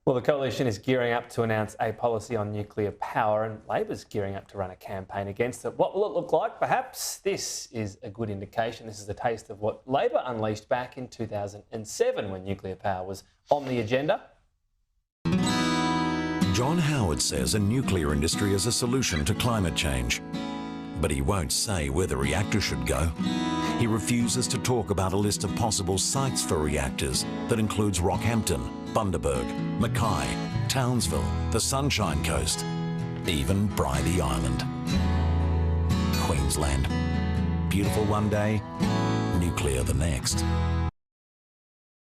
Well, the coalition is gearing up to announce a policy on nuclear power, and Labor's gearing up to run a campaign against it. What will it look like? Perhaps this is a good indication. This is a taste of what Labor unleashed back in 2007 when nuclear power was on the agenda. John Howard says a nuclear industry is a solution to climate change. But he won't say where the reactor should go. He refuses to talk about a list of possible sites for reactors that includes Rockhampton, Bundaberg, Mackay, Townsville, the Sunshine Coast, even Bribie Island. Queensland. Beautiful one day, nuclear the next.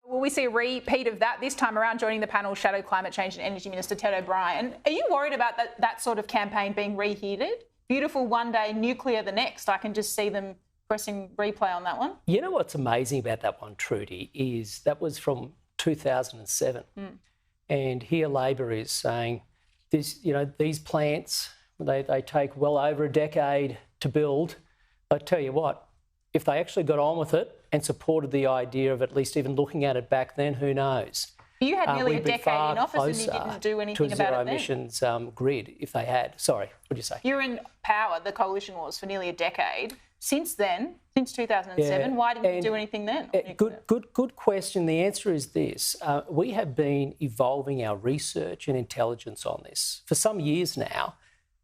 Will we see a repeat of that this time around? Joining the panel, Shadow Climate Change and Energy Minister Ted O'Brien. Are you worried about that sort of campaign being reheated? Beautiful one day, nuclear the next. I can just see them pressing replay on that one. You know what's amazing about that one, Trudy, is that was from 2007. And here Labor is saying this, these plants, they take well over a decade to build. I tell you what, if they actually got on with it and supported the idea of at least even looking at it back then, who knows? You had nearly a decade in office and you didn't do anything about it then. To a zero-emissions grid, if they had. Sorry, what did you say? You're in power, the coalition was, for nearly a decade. Since then, since 2007, why didn't you do anything then? Good question. The answer is this. We have been evolving our research and intelligence on this for some years now.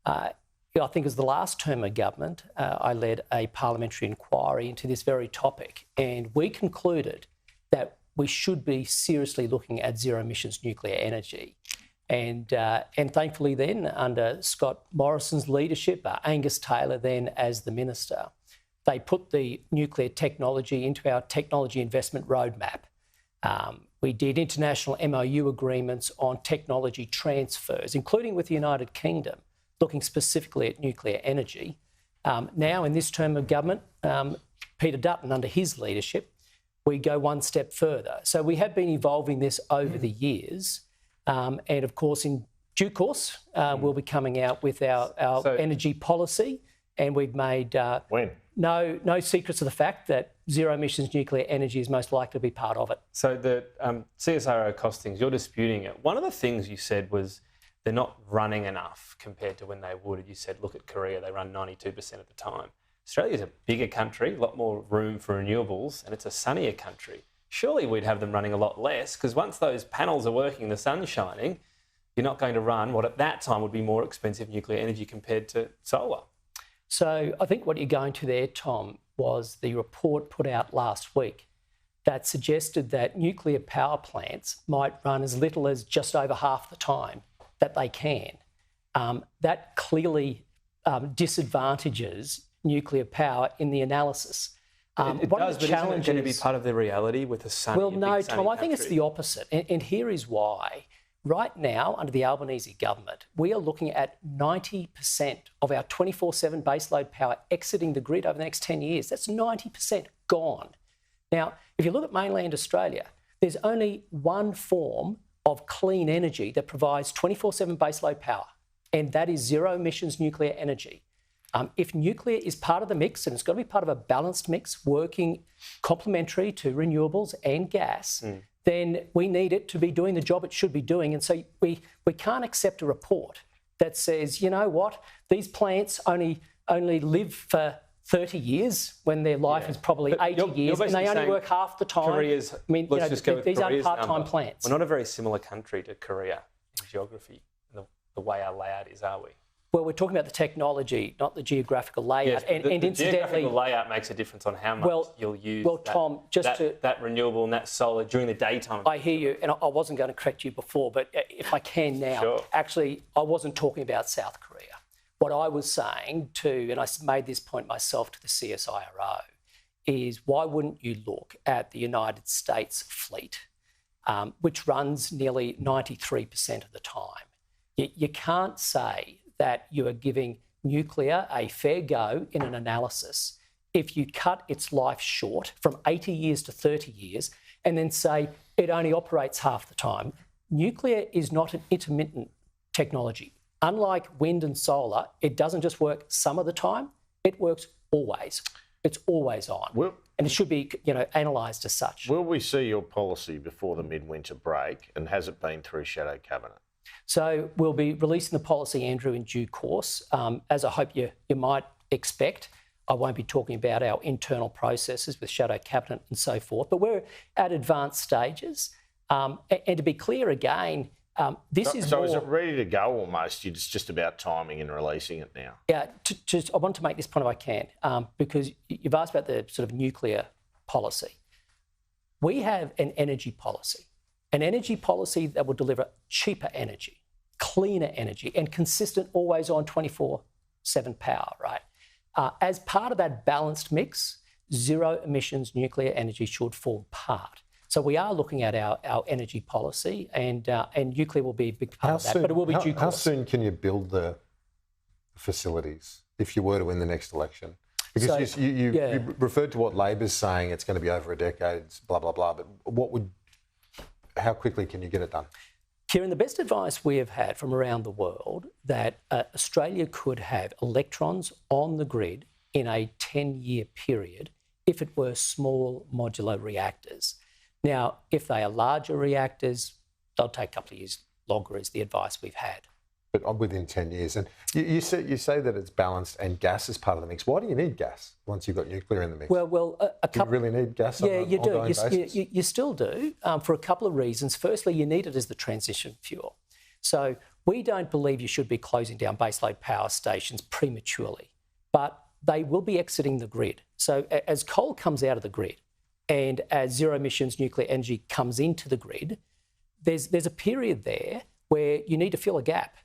I think it was the last term of government, I led a parliamentary inquiry into this very topic, and we concluded that we should be seriously looking at zero-emissions nuclear energy. And thankfully then, under Scott Morrison's leadership, Angus Taylor then as the minister, they put the nuclear technology into our technology investment roadmap. We did international MOU agreements on technology transfers, including with the United Kingdom, looking specifically at nuclear energy. Now, in this term of government, Peter Dutton, under his leadership, we go one step further. So we have been evolving this over the years. And of course, in due course, we'll be coming out with our energy policy. And we've made no secrets of the fact that zero-emissions nuclear energy is most likely to be part of it. So the CSIRO costings, you're disputing it. One of the things you said was they're not running enough compared to when they would. You said, look at Korea, they run 92% of the time. Australia's a bigger country, a lot more room for renewables, and it's a sunnier country. Surely we'd have them running a lot less, because once those panels are working, the sun's shining, you're not going to run what at that time would be more expensive nuclear energy compared to solar. So I think what you're going to there, Tom, was the report put out last week that suggested that nuclear power plants might run as little as just over half the time that they can. That clearly disadvantages nuclear power in the analysis. It does, but isn't it going to be part of the reality with a sunny Well, no, Tom, I think country? it's the opposite. And here is why. Right now, under the Albanese government, we are looking at 90% of our 24/7 baseload power exiting the grid over the next 10 years. That's 90% gone. Now, if you look at mainland Australia, there's only one form of clean energy that provides 24/7 baseload power, and that is zero-emissions nuclear energy. If nuclear is part of the mix, and it's got to be part of a balanced mix, working complementary to renewables and gas, then we need it to be doing the job it should be doing. And so we can't accept a report that says, you know what, these plants only live for 30 years when their life is probably 80 years, and they only work half the time. Korea's, these aren't part-time plants. We're not a very similar country to Korea in geography, the way our layout is, are we? Well, we're talking about the technology, not the geographical layout. Yes, and the incidentally, geographical layout makes a difference on how much you'll use that renewable and that solar during the daytime. I hear you, and I wasn't going to correct you before, but if I can now, Sure. Actually, I wasn't talking about South Korea. What I was saying and I made this point myself to the CSIRO, is why wouldn't you look at the United States fleet, which runs nearly 93% of the time? You can't say that you are giving nuclear a fair go in an analysis if you cut its life short from 80 years to 30 years and then say it only operates half the time. Nuclear is not an intermittent technology. Unlike wind and solar, it doesn't just work some of the time, it works always. It's always on. and it should be, analysed as such. Will we see your policy before the midwinter break, and has it been through shadow cabinet? So we'll be releasing the policy, Andrew, in due course. As I hope you might expect, I won't be talking about our internal processes with shadow cabinet and so forth, but we're at advanced stages. And to be clear again, this is so more... is it ready to go almost? It's just about timing and releasing it now? Yeah, I want to make this point if I can, because you've asked about the sort of nuclear policy. We have an energy policy that will deliver cheaper energy, cleaner energy, and consistent, always on 24/7 power, right? As part of that balanced mix, zero emissions nuclear energy should form part. So we are looking at our energy policy, and nuclear will be a big part of that, but it will be due course. How soon can you build the facilities if you were to win the next election? Because you referred to what Labor's saying, it's going to be over a decade, blah, blah, blah, but how quickly can you get it done? Kieran, the best advice we have had from around the world that Australia could have electrons on the grid in a 10-year period if it were small modular reactors. Now, if they are larger reactors, they'll take a couple of years longer is the advice we've had. But within 10 years. And you say that it's balanced and gas is part of the mix. Why do you need gas once you've got nuclear in the mix? Well, do you really need gas on an ongoing basis? You still do, for a couple of reasons. Firstly, you need it as the transition fuel. So we don't believe you should be closing down baseload power stations prematurely, but they will be exiting the grid. So as coal comes out of the grid and as zero emissions nuclear energy comes into the grid, there's a period there where you need to fill a gap.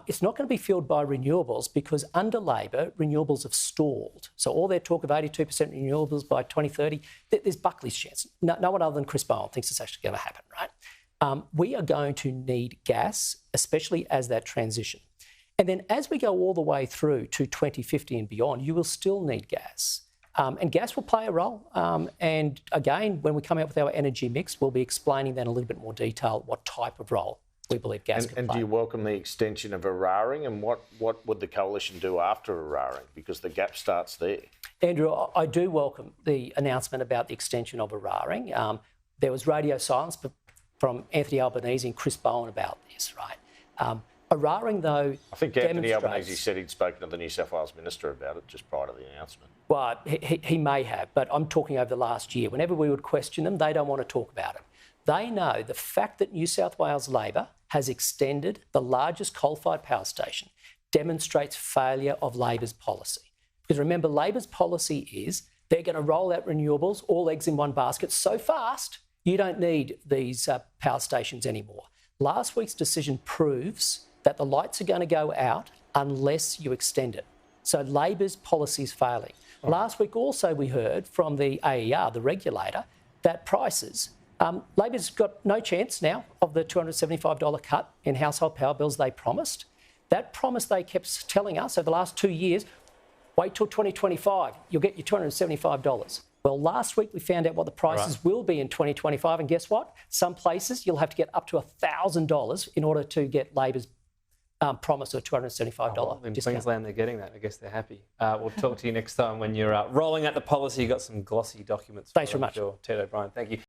It's not going to be filled by renewables because under Labor, renewables have stalled. So all their talk of 82% renewables by 2030, there's Buckley's chance. No one other than Chris Bowen thinks it's actually going to happen, right? We are going to need gas, especially as that transition. And then as we go all the way through to 2050 and beyond, you will still need gas. And gas will play a role. And again, when we come out with our energy mix, we'll be explaining that in a little bit more detail, what type of role we believe gas can play. And do you welcome the extension of Eraring? And what would the coalition do after Eraring? Because the gap starts there. Andrew, I do welcome the announcement about the extension of Eraring. There was radio silence from Anthony Albanese and Chris Bowen about this, right? Eraring, though, I think Anthony Albanese said he'd spoken to the New South Wales Minister about it just prior to the announcement. Well, he may have, but I'm talking over the last year. Whenever we would question them, they don't want to talk about it. They know the fact that New South Wales Labor has extended the largest coal-fired power station demonstrates failure of Labor's policy. Because remember, Labor's policy is they're going to roll out renewables, all eggs in one basket, so fast you don't need these power stations anymore. Last week's decision proves that the lights are going to go out unless you extend it. So Labor's policy is failing. Oh. Last week also we heard from the AER, the regulator, that prices... Labor's got no chance now of the $275 cut in household power bills they promised. That promise they kept telling us over the last 2 years, wait till 2025, you'll get your $275. Well, last week we found out what the prices will be in 2025, and guess what? Some places you'll have to get up to $1,000 in order to get Labor's promise of $275 in discount. Queensland, they're getting that. I guess they're happy. We'll talk to you next time when you're rolling out the policy. You've got some glossy documents. Thanks very much. Ted O'Brien, thank you.